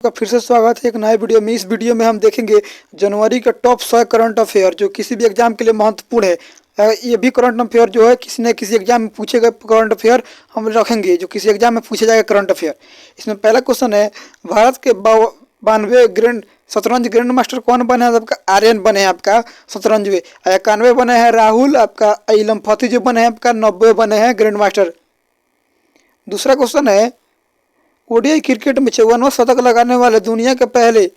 आपका फिर से स्वागत है एक नए वीडियो में। इस वीडियो में हम देखेंगे जनवरी के टॉप 100 करंट अफेयर जो किसी भी एग्जाम के लिए महत्वपूर्ण है। ये भी करंट अफेयर जो है किसी न किसी एग्जाम में पूछे गए करंट अफेयर हम रखेंगे जो किसी एग्जाम में पूछा जाएगा करंट अफेयर। इसमें पहला क्वेश्चन है, भारत के 92 शतरंज ग्रैंड मास्टर कौन बने हैं? आपका आर्यन बने हैं आपका शतरंज में। 91 बने हैं राहुल, आपका इलम फतेह जो बने हैं आपका 90 बने हैं ग्रैंड मास्टर। दूसरा क्वेश्चन है, ओडीआई क्रिकेट में 54वां शतक लगाने वाले दुनिया के पहले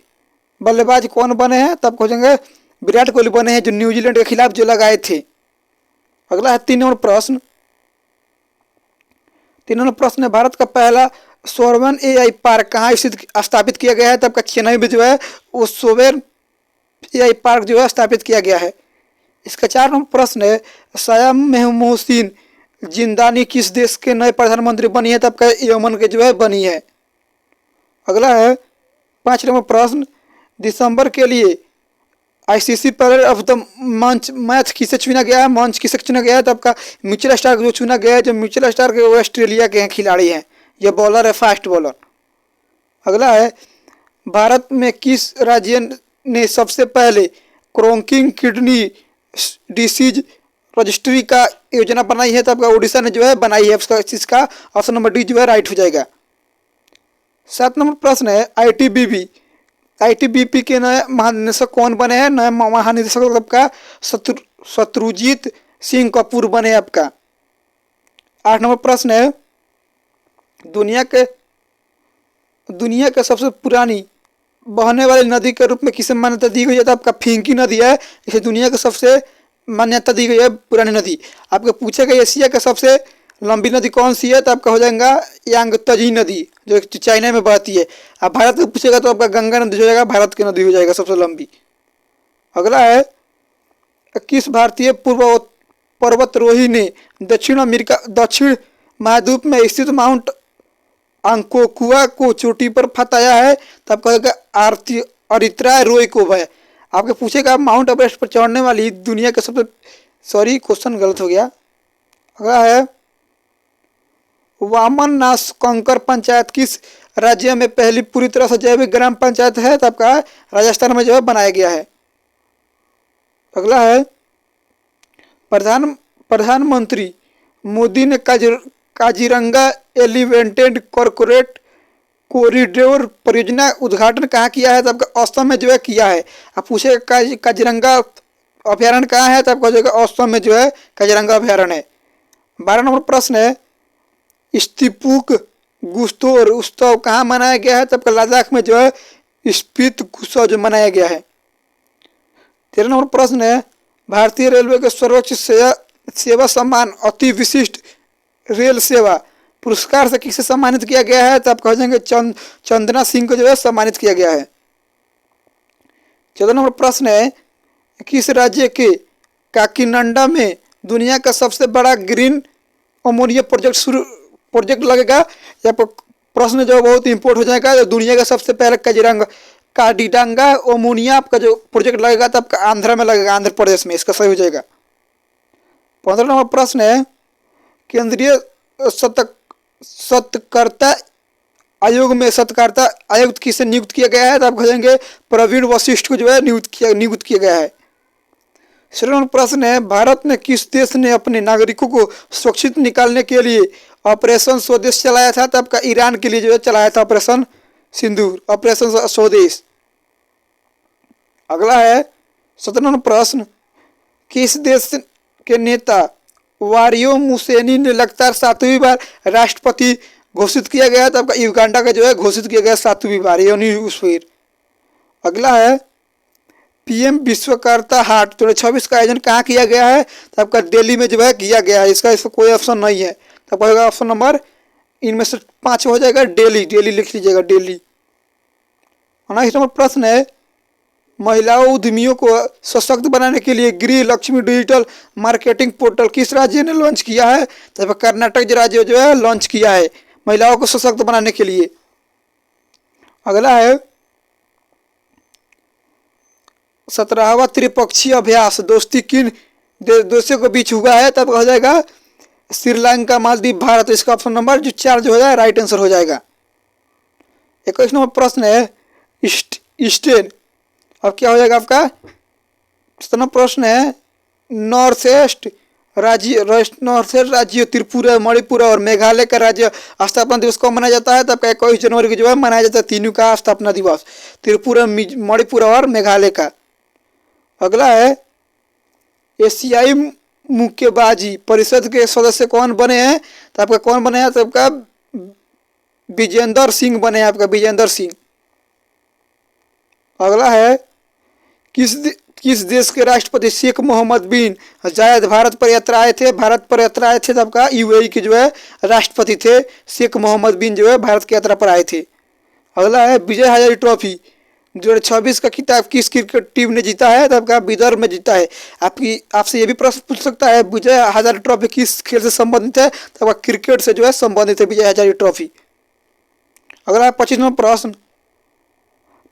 बल्लेबाज कौन बने हैं? तब खोजेंगे विराट कोहली बने हैं जो न्यूजीलैंड के खिलाफ जो लगाए थे। अगला है 3 नंबर प्रश्न। 3 नंबर प्रश्न है, भारत का पहला सोवरेन एआई पार्क कहाँ स्थापित किया गया है? तब का चेन्नई में जो है वो सोवरेन एआई पार्क जो है स्थापित किया गया है। इसका 4 नंबर प्रश्न है, सयाम मोहसिन जिंदानी किस देश के नए प्रधानमंत्री बनी है? तब का यमन के जो है बनी है। अगला है 5 नंबर प्रश्न, दिसंबर के लिए आईसीसी प्लेयर ऑफ द मंच मैच किसे चुना गया है? मंच किसे चुना गया है? तब का मिचेल स्टार्क जो चुना गया है। जो मिचेल स्टार्क है वो ऑस्ट्रेलिया के हैं खिलाड़ी हैं, ये बॉलर है, फास्ट बॉलर। अगला है, भारत में किस राज्य ने सबसे पहले क्रोनिक किडनी डिसीज रजिस्ट्री का योजना बनाई है? तब का उड़ीसा ने जो है बनाई है। उसका इसका ऑप्शन नंबर डी जो है राइट हो जाएगा। 7 नंबर प्रश्न है, आईटीबीपी के नए महानिदेशक कौन बने हैं? नए महानिदेशक आपका शत्रुजीत सिंह कपूर बने आपका। 8 नंबर प्रश्न है, दुनिया के सबसे पुरानी बहने वाली नदी के रूप में किसे मान्यता दी गई है? तो आपका फिंकी नदी है, इसे दुनिया के सबसे मान्यता दी गई है पुरानी नदी। आपको पूछेगा एशिया का सबसे लंबी नदी कौन सी है? तो आपका हो जाएगा यांगत्जे नदी जो चाइना में बहती है। आप भारत को पूछेगा तो आपका गंगा नदी हो जाएगा, भारत की नदी हो जाएगा सबसे लंबी। अगला है, किस भारतीय पूर्व पर्वतारोही ने दक्षिण महाद्वीप में स्थित माउंट अंकोकुआ को चोटी पर फताया है? तो आपका कहेगा अरित्रा रोय को है। आपके पूछेगा माउंट एवरेस्ट पर चढ़ने वाली दुनिया के सबसे क्वेश्चन गलत हो गया। अगला है, वामन नास कंकर पंचायत किस राज्य में पहली पूरी तरह से जैविक ग्राम पंचायत है? तो आपका राजस्थान में जो है बनाया गया है। अगला है, प्रधानमंत्री मोदी ने काजीरंगा एलिवेटेड कॉर्पोरेट कॉरिडोर परियोजना उद्घाटन कहाँ किया है? तो आपका असम में जो है किया है। आप पूछेगा काजीरंगा अभ्यारण्य कहाँ है? तो आपका जो है असम में जो है काजीरंगा अभ्यारण्य है। 12 नंबर प्रश्न है, स्तिपुक गुस्तोर उत्सव कहाँ मनाया गया है? तो आपका लद्दाख में जो है स्पीत उत्सव जो मनाया गया है। 13 नंबर प्रश्न है, भारतीय रेलवे के सर्वोच्च सेवा सम्मान अति विशिष्ट रेल सेवा पुरस्कार से किसे सम्मानित किया गया है? तो आप कह जाएंगे चंदना सिंह को जो है सम्मानित किया गया है। 14 नंबर प्रश्न है, किस राज्य के काकीनाडा में दुनिया का सबसे बड़ा ग्रीन अमोनिया प्रोजेक्ट लगेगा? यहाँ पर प्रश्न जो बहुत इंपोर्ट हो जाएगा। जो दुनिया का सबसे पहले काजीरंगा अमोनिया आपका जो प्रोजेक्ट लगेगा तो आपका आंध्रा में लगेगा, आंध्र प्रदेश में। इसका सही हो जाएगा। 15 नंबर प्रश्न है, केंद्रीय सत्कर्ता आयोग में सत्कर्ता आयुक्त किसे नियुक्त किया गया है? तो आप कहेंगे प्रवीण वशिष्ठ को जो है नियुक्त किया गया है। 16 नंबर प्रश्न है, भारत में किस देश ने अपने नागरिकों को सुरक्षित निकालने के लिए ऑपरेशन स्वदेश चलाया था? तो आपका ईरान के लिए जो है चलाया था ऑपरेशन सिंदूर, ऑपरेशन स्वदेश। अगला है 17 नंबर प्रश्न, किस देश के नेता वारियो मुसेनी ने लगातार 7वीं बार राष्ट्रपति घोषित किया गया? तो आपका युगांडा का जो है घोषित किया गया 7वीं बार, योनी उस्फीर। अगला है, पीएम विश्वकर्ता हाट 2026 का आयोजन कहाँ किया गया है? तो आपका दिल्ली में जो है किया गया है। इसका कोई ऑप्शन नहीं है, तो आपका ऑप्शन नंबर इनमें से 5 हो जाएगा, दिल्ली लिख लीजिएगा, दिल्ली। 19 नंबर प्रश्न है, महिलाओं उद्यमियों को सशक्त बनाने के लिए गृह लक्ष्मी डिजिटल मार्केटिंग पोर्टल किस राज्य ने लॉन्च किया है? तो कर्नाटक राज्य जो है लॉन्च किया है महिलाओं को सशक्त बनाने के लिए। अगला है, 17वां त्रिपक्षीय अभ्यास दोस्ती किन देशों के बीच हुआ है? तब हो जाएगा श्रीलंका, मालदीव, भारत। इसका ऑप्शन नंबर जो 4 जो है राइट आंसर हो जाएगा। 21 नंबर प्रश्न है, ईस्टर्न। अब क्या हो जाएगा आपका, कितना प्रश्न है, नॉर्थ ईस्ट राज्य त्रिपुरा, मणिपुर और मेघालय का राज्य स्थापना दिवस कब मनाया जाता है? तब 21 जनवरी को जो है मनाया जाता है तीनों का स्थापना दिवस, त्रिपुरा, मणिपुर और मेघालय का। अगला है, एशियाई मुक्केबाजी परिषद के सदस्य कौन बने हैं? तो आपका कौन बने हैं? तो आपका विजेंदर सिंह बने हैं, आपका विजेंदर सिंह। अगला है, किस देश के राष्ट्रपति शेख मोहम्मद बिन जायद भारत पर यात्रा आए थे? भारत पर यात्रा आए थे तो आपका यूएई के जो है राष्ट्रपति थे शेख मोहम्मद बिन, जो है भारत की यात्रा पर आए थे। अगला है, विजय हजारे ट्रॉफी 2026 का खिताब किस क्रिकेट टीम ने जीता है? तो आपका विदर्भ में जीता है। आपसे ये भी प्रश्न पूछ सकता है, विजय हजारे ट्रॉफी किस खेल से संबंधित है? तो आपका क्रिकेट से जो है संबंधित है विजय हजारे ट्रॉफी। अगला है 25वां प्रश्न,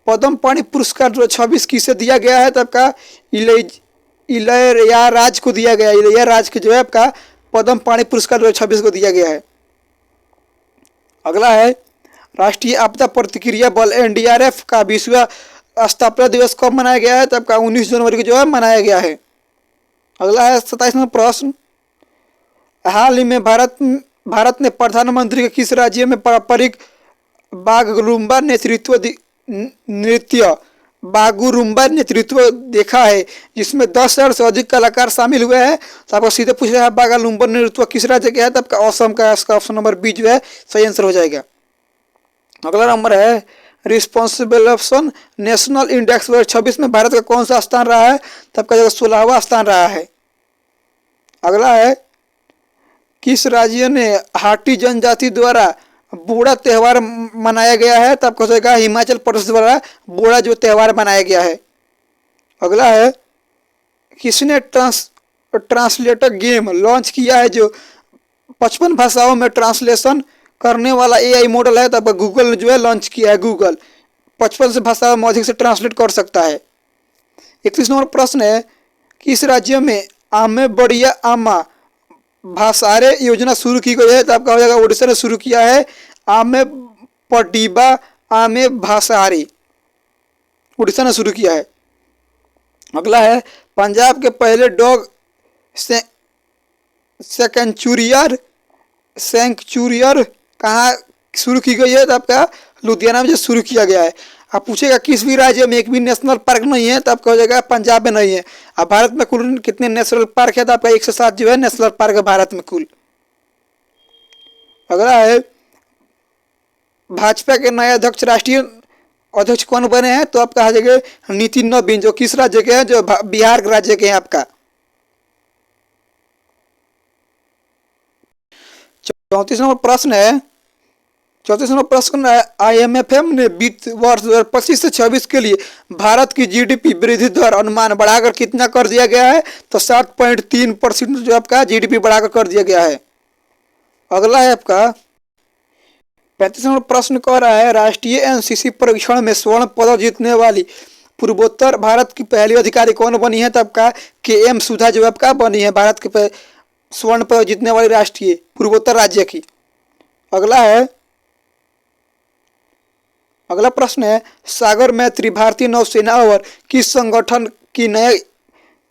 पद्म पाणि पुरस्कार 2026 किसे दिया गया है? तो आपका इलैयाराज को दिया गया है। इलैयाराज को जो है आपका पद्म पाणि पुरस्कार 2026 को दिया गया है। अगला है, राष्ट्रीय आपदा प्रतिक्रिया बल एनडीआरएफ का 20वां स्थापना दिवस कब मनाया गया है? तो आपका 19 जनवरी को जो है मनाया गया है। अगला है 27वां प्रश्न, हाल ही में भारत ने प्रधानमंत्री के किस राज्य में पारंपरिक बागरुम्बा नृत्य देखा है, जिसमें 10,000 से अधिक कलाकार शामिल हुए हैं? तो आपको सीधे पूछ रहा है बागरुम्बा नृत्य किस राज्य का है? तो आपका असम का, इसका ऑप्शन नंबर बी जो है सही आंसर हो जाएगा। अगला नंबर है, रिस्पॉन्सिबल नेशनल इंडेक्स 2026 में भारत का कौन सा स्थान रहा है? तो आपका जो 16वां स्थान रहा है। अगला है, किस राज्य ने हाटी जनजाति द्वारा बोड़ा त्यौहार मनाया गया है? तो आपको हो जाएगा हिमाचल प्रदेश द्वारा बोड़ा जो त्यौहार मनाया गया है। अगला है, किसने ट्रांसलेटर गेम लॉन्च किया है जो 55 भाषाओं में ट्रांसलेशन करने वाला एआई मॉडल है? तो आपका गूगल ने जो है लॉन्च किया है। गूगल 55 से भाषा में अधिक से ट्रांसलेट कर सकता है। 31 नंबर प्रश्न है, किस राज्य में आमे बढ़िया आमा भाषारे योजना शुरू की गई है? तो आपका हो जाएगा उड़ीसा ने शुरू किया है आमे पडीबा आमे भाषारे, उड़ीसा ने शुरू किया है। अगला है, पंजाब के पहले डॉग सेंचुरियर कहाँ शुरू की गई है? तो आपका लुधियाना में जो शुरू किया गया है। आप पूछेगा किस भी राज्य में एक भी नेशनल पार्क नहीं है? तो आपका हो जाएगा पंजाब में नहीं है। अब भारत में कुल कितने नेशनल पार्क है? तो आपका 107 जो है नेशनल पार्क है भारत में कुल। अगला है, भाजपा के नए अध्यक्ष राष्ट्रीय अध्यक्ष कौन बने हैं? तो आपका आ जाएगा नितिन नवीन, जो किस राज्य के हैं? जो बिहार राज्य के हैं आपका। 34 नंबर प्रश्न है, 34 नंबर प्रश्न है, IMF ने वित्त वर्ष 2025 से 26 के लिए भारत की GDP वृद्धि दर अनुमान बढ़ाकर कितना कर दिया गया है? तो 7.3% जो आपका GDP बढ़ाकर कर दिया गया है। अगला है आपका 35 नंबर प्रश्न कह रहा है, राष्ट्रीय NCC परीक्षण में स्वर्ण पदक जीतने वाली पूर्वोत्तर भारत की पहली अधिकारी कौन बनी है? तो आपका KM सुधा जो आपका बनी है भारत के स्वर्ण पदक जीतने वाली राष्ट्रीय पूर्वोत्तर राज्य की। अगला प्रश्न है, सागर मैत्री भारतीय नौसेना और किस संगठन की नए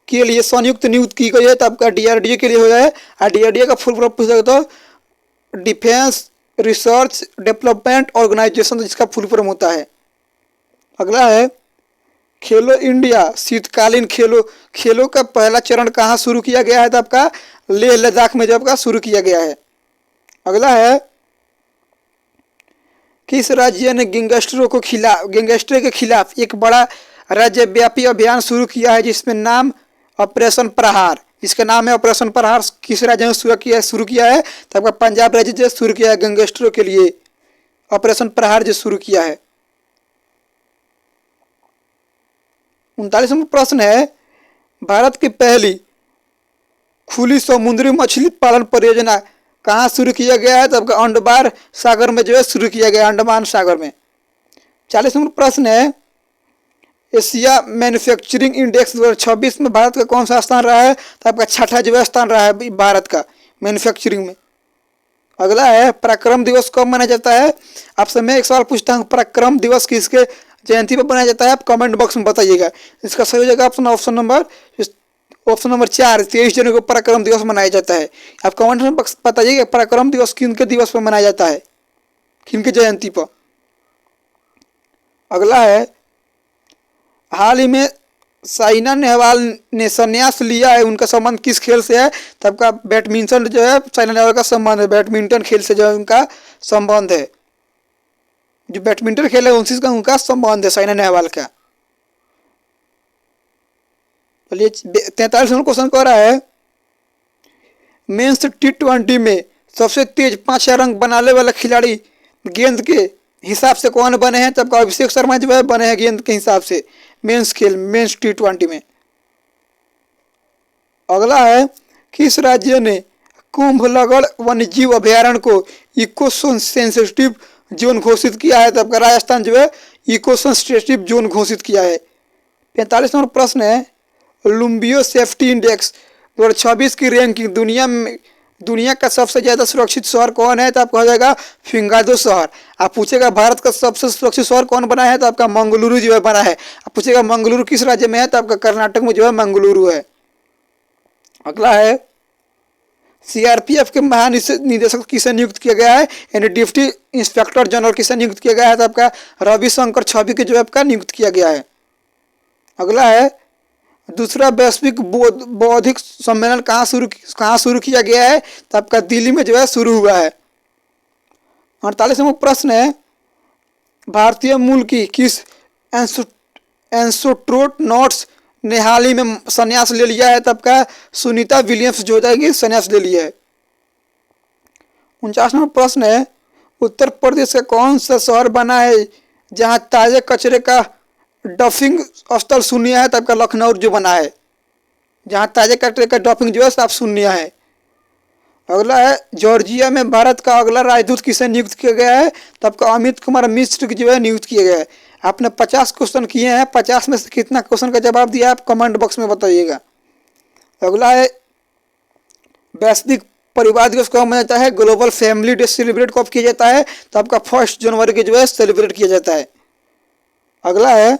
के लिए संयुक्त नियुक्त की गई है? तो आपका DRDO के लिए हो जाए। और DRDO का फुल फॉर्म पूछ सकते हो डिफेंस रिसर्च डेवलपमेंट ऑर्गेनाइजेशन, जिसका फुल फॉर्म होता है। अगला है, खेलो इंडिया शीतकालीन खेलों का पहला चरण कहाँ शुरू किया गया है? तो आपका लेह लद्दाख में जो आपका शुरू किया गया है। अगला है, किस राज्य ने गैंगस्टरों के खिलाफ एक बड़ा राज्यव्यापी अभियान शुरू किया है जिसमें नाम ऑपरेशन प्रहार, इसका नाम है ऑपरेशन प्रहार, किस राज्य ने शुरू किया है? तो आपका पंजाब राज्य जो शुरू किया है गैंगस्टरों के लिए ऑपरेशन प्रहार जो शुरू किया है। 39वां प्रश्न है, भारत की पहली खुली समुद्री मछली पालन परियोजना कहाँ शुरू किया गया है? तो आपका अंडमान सागर में जो है शुरू किया गया, अंडमान सागर में। 40वां प्रश्न है, एशिया मैन्युफैक्चरिंग इंडेक्स 2026 में भारत का कौन सा स्थान रहा है? तो आपका 6ठा जो है स्थान रहा है भारत का मैन्युफैक्चरिंग में। अगला है, पराक्रम दिवस कब मनाया जाता है? आपसे मैं एक सवाल पूछता हूँ, पराक्रम दिवस किसके जयंती पर बनाया जाता है? आप कमेंट बॉक्स में बताइएगा। इसका सही हो जाएगा ऑप्शन नंबर 4, 23 जनवरी को पराक्रम दिवस मनाया जाता है। आप कमेंट में बताइएगा पराक्रम दिवस किनके दिवस पर मनाया जाता है, किनके जयंती पर। अगला है, हाल ही में साइना नेहवाल ने संन्यास लिया है, उनका संबंध किस खेल से है? तो आपका बैडमिंटन जो है साइना नेहवाल का संबंध है, बैडमिंटन खेल से जो है उनका संबंध है। जो बैडमिंटन खेल है उनसे उनका संबंध है साइना नेहवाल का। चलिए 43 नंबर क्वेश्चन कह रहा है, मेंस T20 में सबसे तेज 5 रन बनाने वाला खिलाड़ी गेंद के हिसाब से कौन बने हैं? तब का अभिषेक शर्मा जो है बने हैं गेंद के हिसाब से मेंस T20 में। अगला है, किस राज्य ने कुंभलगढ़ वन्यजीव अभयारण्य को इको सेंसिटिव जोन घोषित किया है? तब का राजस्थान जो है इको सेंसिटिव जोन घोषित किया है। 45 नंबर प्रश्न है, लुम्बियो सेफ्टी इंडेक्स 2026 की रैंकिंग दुनिया का सबसे ज़्यादा सुरक्षित शहर कौन है? तो आपको हो जाएगा फिंगादो शहर। आप पूछेगा भारत का सबसे सुरक्षित शहर कौन बना है? तो आपका मंगलुरु जो है बना है। आप पूछेगा मंगलुरु किस राज्य में है? तो आपका कर्नाटक में जो है मंगलुरु है। अगला है, सीआरपीएफ के महानिदेशक किसे नियुक्त किया गया है? यानी डिप्टी इंस्पेक्टर जनरल किसे नियुक्त किया गया है? तो आपका रविशंकर छवि के जो है आपका नियुक्त किया गया है। अगला है, दूसरा वैश्विक बौद्धिक सम्मेलन कहाँ शुरू किया गया है? तो आपका दिल्ली में जो है शुरू हुआ है। 48 नंबर प्रश्न है, भारतीय मूल की किस एस्ट्रोनॉट्स ने हाल ही में संन्यास ले लिया है? तब का सुनीता विलियम्स जो है संन्यास ले लिया है। 49 नंबर प्रश्न है, उत्तर प्रदेश का कौन सा शहर बना है जहां ताजे कचरे का डंपिंग स्थल शून्य है? तब का लखनऊ जो बना है, जहां ताजे कचरे का डंपिंग जो है साफ शून्य है। अगला है, जॉर्जिया में भारत का अगला राजदूत किसे नियुक्त किया गया है? तब का अमित कुमार मिश्र जो है नियुक्त किया गया है। आपने 50 क्वेश्चन किए हैं, 50 में से कितना क्वेश्चन का जवाब दिया आप कमेंट बॉक्स में बताइएगा। अगला है, वैश्विक परिवार दिवस कब मनाया जाता है? ग्लोबल फैमिली डे सेलिब्रेट कब किया जाता है? तो आपका 1 जनवरी के जो है सेलिब्रेट किया जाता है। अगला है,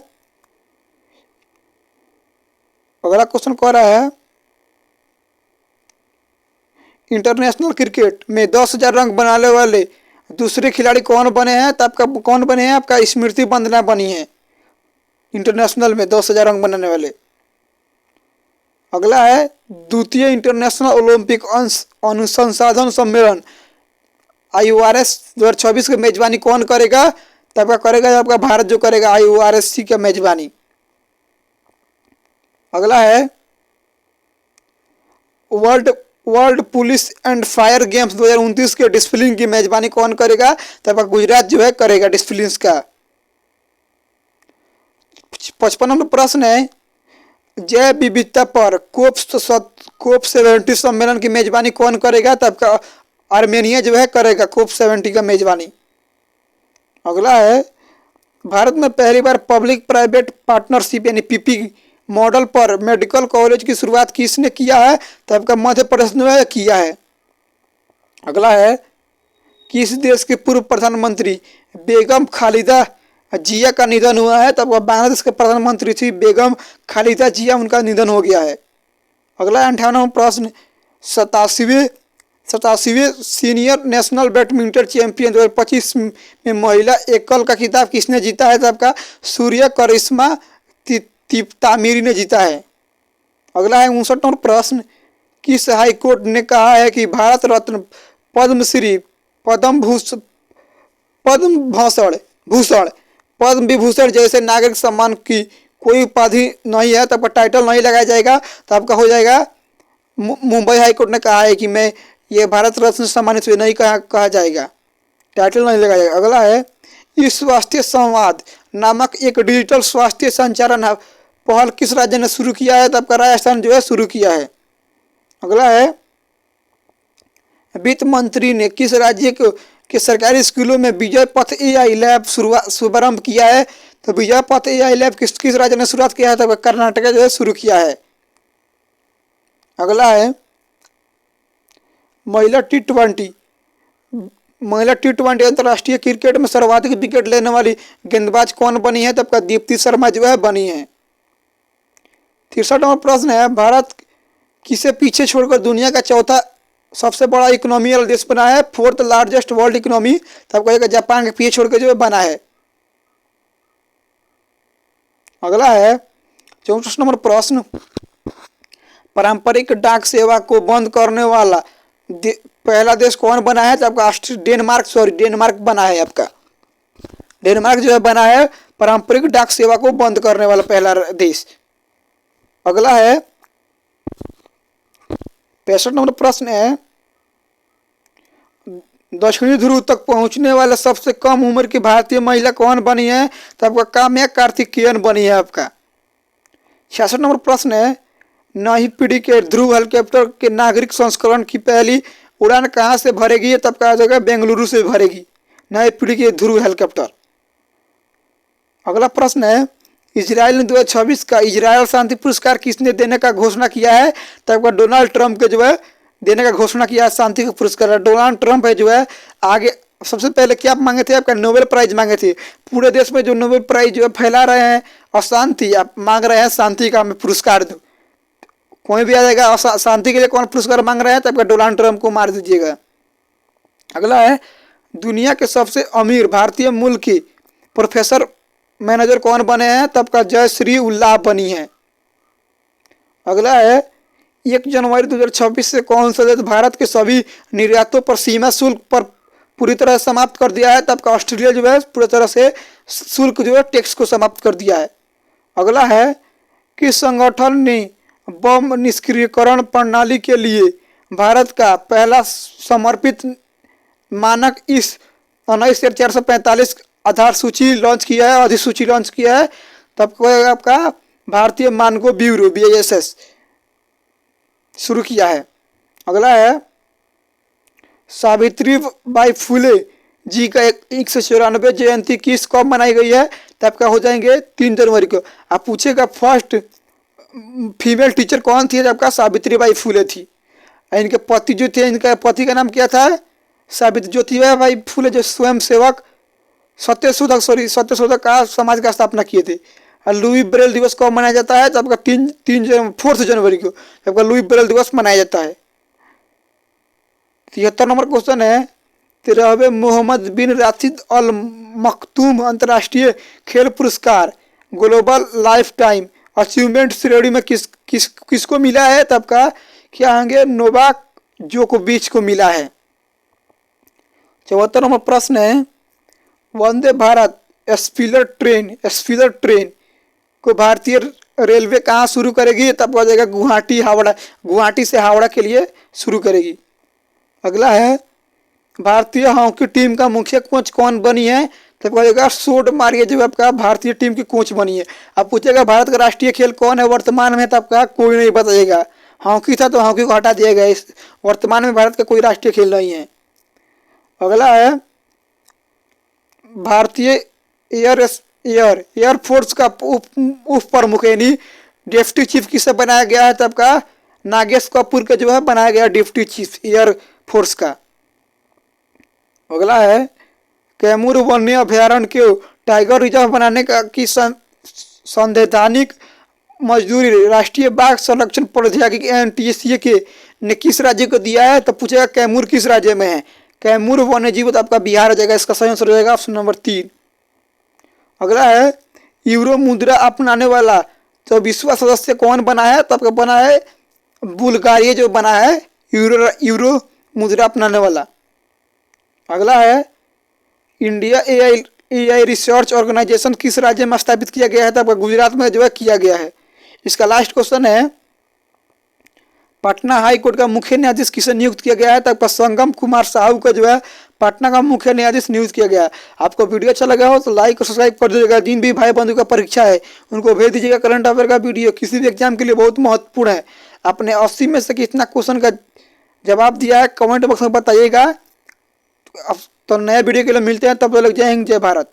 अगला क्वेश्चन कह रहा है, इंटरनेशनल क्रिकेट में 10,000 रन बनाने वाले दूसरे खिलाड़ी कौन बने हैं? तो आपका कौन बने हैं? आपका स्मृति बंदना बनी है इंटरनेशनल में 10,000 रन बनाने वाले। अगला है, द्वितीय इंटरनेशनल ओलंपिक अनुसंधान सम्मेलन IORS 2026 की मेजबानी कौन करेगा? तो आपका करेगा आपका भारत जो करेगा IORSC की मेजबानी। अगला है, world police and fire games 2029 के डिसिप्लिन की मेजबानी कौन करेगा? तब गुजरात जो है करेगा डिसिप्लिन का। 55 नंबर प्रश्न है, जैव विविधता पर कोप 70 सम्मेलन की मेजबानी कौन करेगा? तब का आर्मेनिया जो है करेगा कोप 70 का मेजबानी। अगला है, भारत में पहली बार पब्लिक प्राइवेट पार्टनरशिप यानी PP मॉडल पर मेडिकल कॉलेज की शुरुआत किसने किया है? तो आपका मध्य प्रदेश ने किया है। अगला है, किस देश के पूर्व प्रधानमंत्री बेगम खालिदा जिया का निधन हुआ है? तब बांग्लादेश के प्रधानमंत्री थी बेगम खालिदा जिया, उनका निधन हो गया है। अगला 58वां प्रश्न, 87वें सीनियर नेशनल बैडमिंटन चैंपियन 2025 में महिला एकल का खिताब किसने जीता है? तब का सूर्य करिश्मा तामीरी ने जीता है। अगला है 59 नंबर प्रश्न, किस हाई कोर्ट ने कहा है कि भारत रत्न पद्मश्री पद्म विभूषण जैसे नागरिक सम्मान की कोई उपाधि नहीं है, तब टाइटल नहीं लगाया जाएगा? तो आपका हो जाएगा, मुंबई हाई कोर्ट ने कहा है कि मैं ये भारत रत्न सम्मानित नहीं कहा जाएगा, टाइटल नहीं लगाया जाएगा। अगला है, इस स्वास्थ्य संवाद नामक एक डिजिटल स्वास्थ्य संचारण पहल किस राज्य ने शुरू किया है? तब का राजस्थान जो है शुरू किया है। अगला है, वित्त मंत्री ने किस राज्य के सरकारी स्कूलों में विजय पथ AI लैब शुभारंभ किया है? तो विजय पथ AI लैब किस राज्य ने शुरुआत किया है? तब कर्नाटक जो है शुरू किया है। अगला है, महिला T20 महिला T20 अंतर्राष्ट्रीय क्रिकेट में सर्वाधिक विकेट लेने वाली गेंदबाज कौन बनी है? तो आपका दीप्ति शर्मा जो है बनी है। 63 नंबर प्रश्न है, भारत किसे पीछे छोड़कर दुनिया का चौथा सबसे बड़ा इकोनॉमिकल देश बना है? 4th largest world economy. तो आपको जापान के पीछे छोड़कर जो है बना है। अगला है 64 नंबर प्रश्न, पारंपरिक डाक सेवा को बंद करने वाला पहला देश कौन बना है? तो आपका डेनमार्क बना है। आपका डेनमार्क जो है बना है पारंपरिक डाक सेवा को बंद करने वाला पहला देश। अगला है 65 नंबर प्रश्न है, दक्षिणी ध्रुव तक पहुंचने वाले सबसे कम उम्र की भारतीय महिला कौन बनी है? तो आपका काम्या कार्तिकेयन बनी है। आपका 66 नंबर प्रश्न है, नई पीढ़ी के ध्रुव हेलीकॉप्टर के नागरिक संस्करण की पहली उड़ान कहां से भरेगी? तब कहा जाएगा बेंगलुरु से भरेगी नई पीढ़ी के ध्रुव हेलीकॉप्टर। अगला प्रश्न है, इजराइल ने 2026 का इजराइल शांति पुरस्कार किसने देने का घोषणा किया है? तब आपका डोनाल्ड ट्रंप के जो है देने का घोषणा किया है शांति का पुरस्कार। डोनाल्ड ट्रंप है जो है आगे सबसे पहले क्या मांगे थे? आपका नोबेल प्राइज मांगे थे। पूरे देश में जो नोबेल प्राइज जो है फैला रहे हैं अशांति, आप मांग रहे हैं शांति का हमें पुरस्कार दो। कोई भी आ जाएगा शांति के लिए कौन पुरस्कार मांग रहे हैं? तो आपका डोनाल्ड ट्रंप को मार दीजिएगा। अगला है, दुनिया के सबसे अमीर भारतीय मूल की प्रोफेसर मैनेजर कौन बने हैं? तब का जयश्री उल्लाह बनी है। अगला है, 1 जनवरी 2026 से कौन सा देश भारत के सभी निर्यातों पर सीमा शुल्क पर पूरी तरह समाप्त कर दिया है? तब का ऑस्ट्रेलिया जो है पूरी तरह से शुल्क जो है टैक्स को समाप्त कर दिया है। अगला है, किस संगठन ने बम निष्क्रियकरण प्रणाली के लिए भारत का पहला समर्पित मानक इस 19/445 आधार सूची लॉन्च किया है, अधिसूची लॉन्च किया है? तब आपका भारतीय मानकों ब्यूरो BISS शुरू किया है। अगला है, सावित्रीबाई फुले जी का 194 जयंती किस कब मनाई गई है? तब का हो जाएंगे 3 जनवरी को। आप पूछेगा फर्स्ट फीमेल टीचर कौन थी? आपका सावित्रीबाई फुले थी। इनके पति जो थे, इनका पति का नाम क्या था? सावित्री ज्योतिबाई फुले, जो स्वयं सेवक सत्यशोधक का समाज का स्थापना किए थे। लुई ब्रेल दिवस कब मनाया जाता है? तो आपका 4 जनवरी को आपका लुई ब्रेल दिवस मनाया जाता है। 73 नंबर क्वेश्चन है, 13वें मोहम्मद बिन राशिद अल मखतूम अंतर्राष्ट्रीय खेल पुरस्कार ग्लोबल लाइफ टाइम अचीवमेंट श्रेणी में किसको मिला है? तब का क्या होंगे? नोवाक जोकोविच को मिला है। 74 नंबर प्रश्न है, वंदे भारत स्पीडर ट्रेन को भारतीय रेलवे कहाँ शुरू करेगी? तब आ जाएगा गुवाहाटी से हावड़ा के लिए शुरू करेगी। अगला है, भारतीय हॉकी टीम का मुख्य कोच कौन बनी है? तब कहेगा सोड मारिए जो आपका भारतीय टीम की कोच बनी है। अब पूछेगा भारत का राष्ट्रीय खेल कौन है वर्तमान में? तब का कोई नहीं बताइएगा। हॉकी था तो हॉकी को हटा दिया गया। इस वर्तमान में भारत का कोई राष्ट्रीय खेल नहीं है। अगला है, भारतीय एयरफोर्स का उप प्रमुख यानी डिप्टी चीफ किसे बनाया गया है? तब का नागेश कपूर के जो है बनाया गया डिप्टी चीफ एयरफोर्स का। अगला है, कैमूर वन्य अभ्यारण्य को टाइगर रिजर्व बनाने का की संवैधानिक मंजूरी राष्ट्रीय बाघ संरक्षण प्रौद्योगिकी NTSA ने किस राज्य को दिया है? तो पूछेगा कैमूर किस राज्य में है? कैमूर वन्य जीव तो आपका बिहार हो जाएगा। इसका सही आंसर हो जाएगा ऑप्शन नंबर 3। अगला है, यूरो मुद्रा अपनाने वाला 24वां सदस्य कौन बना है? तो आपका बना है बुल्गारिया जो बना है यूरो मुद्रा अपनाने वाला। अगला है, इंडिया AI रिसर्च ऑर्गेनाइजेशन किस राज्य में स्थापित किया गया है? तो आपका गुजरात में जो है किया गया है। इसका लास्ट क्वेश्चन है, पटना हाई कोर्ट का मुख्य न्यायाधीश किसे नियुक्त किया गया है? तो आपका संगम कुमार साहू का जो है पटना का मुख्य न्यायाधीश नियुक्त किया गया है। आपको वीडियो अच्छा लगा हो तो लाइक और सब्सक्राइब कर दीजिएगा। जिन भी भाई बंधु का परीक्षा है उनको भेज दीजिएगा। करंट अफेयर का वीडियो किसी भी एग्जाम के लिए बहुत महत्वपूर्ण है। आपने 80 में से कितना क्वेश्चन का जवाब दिया है कमेंट बॉक्स में बताइएगा। तो नया वीडियो के लिए मिलते हैं, तब तक जय हिंद जय भारत।